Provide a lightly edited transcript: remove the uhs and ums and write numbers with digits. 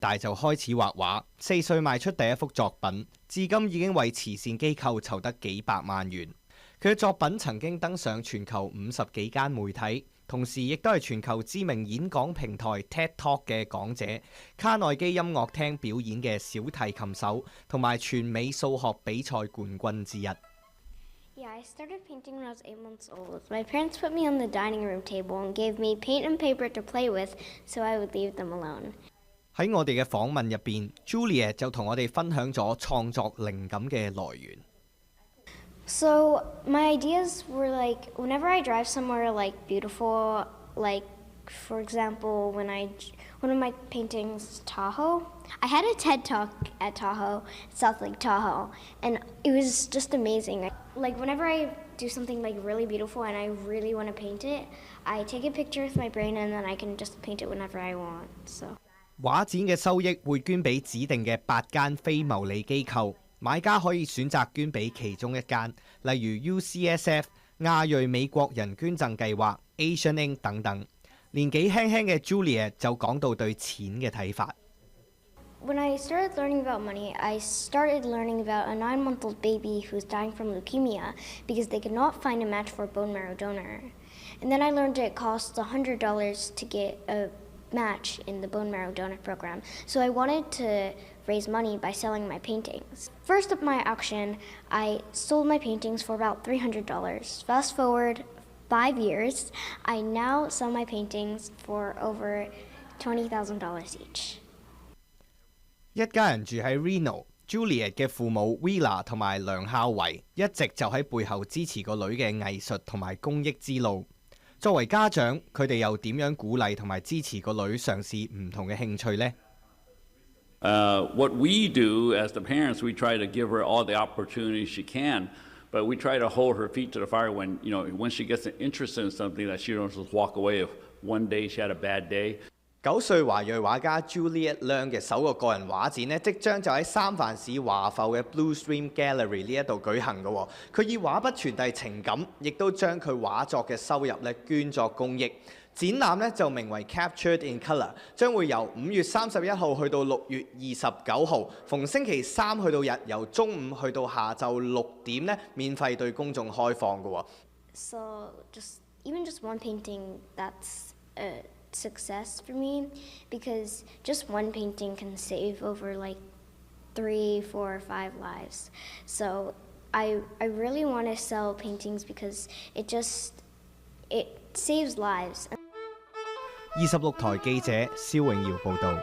大就開始畫畫，4歲賣出第一幅作品，至今已經為慈善機構籌得幾百萬元。佢嘅作品曾經登上全球50幾間媒體，同時亦都係全球知名演講平台 TED Talk 嘅講者，卡內基音樂廳表演嘅小提琴手，同埋全美數學比賽冠軍之一。Yeah, I started painting when I was 8 months old. My parents put me on the dining room table and gave me paint and paper to play with, so I would leave them alone. 喺我哋嘅訪問入邊 ，Juliet 就同我哋分享咗創作靈感嘅來源。So my ideas were like whenever I drive somewhere like beautiful, like for example, one of my paintings, Tahoe. I had a TED Talk at Tahoe, South Lake Tahoe, and it was just amazing. Like whenever I do something like really beautiful and I really want to paint it, I take a picture with my brain and then I can just paint it whenever I want. So 畫展嘅收益會捐俾指定嘅8間非牟利機構，買家可以選擇捐俾其中一間，例如 UCSF、亞裔美國人捐贈計劃、Asian Inc 等等。年紀輕輕嘅 Juliet 就講到對錢嘅睇法。When I started learning about money, I started learning about a 9-month-old baby who's dying from leukemia because they could not find a match for a bone marrow donor. And then I learned it costs $100 to get a match in the bone marrow donor program. So I wanted to raise money by selling my paintings. First up my auction, I sold my paintings for about $300. Fast forward 5 years, I now sell my paintings for over $20,000 each. 一家人住喺 Reno，Juliet 嘅父母 Willa 同埋梁孝維一直就喺背後支持個女嘅藝術同埋公益之路。作為家長，佢哋又點樣鼓勵同埋支持個女嘗試唔同嘅興趣呢？ What we do as the parents, we try to give her all the opportunities she can, but we try to hold her feet to the fire when she gets interested in something that she don't just walk away if one day she had a bad day. 9歲華裔畫家 Juliet Leung 嘅首個個人畫展呢，即將就喺三藩市華埠嘅 Blue Stream Gallery 呢一度舉行嘅。佢以畫筆傳遞情感，亦都將佢畫作嘅收入呢捐作公益。展覽呢就名為 Captured in Colour， 將會由5月31號去到6月29號，逢星期3去到日，由中午去到下晝6點呢，免費對公眾開放嘅。So even just one painting, that's a success for me because just one painting can save over like 3, 4, 5 lives. So I really want to sell paintings because it saves lives. 26台記者蕭永耀報導。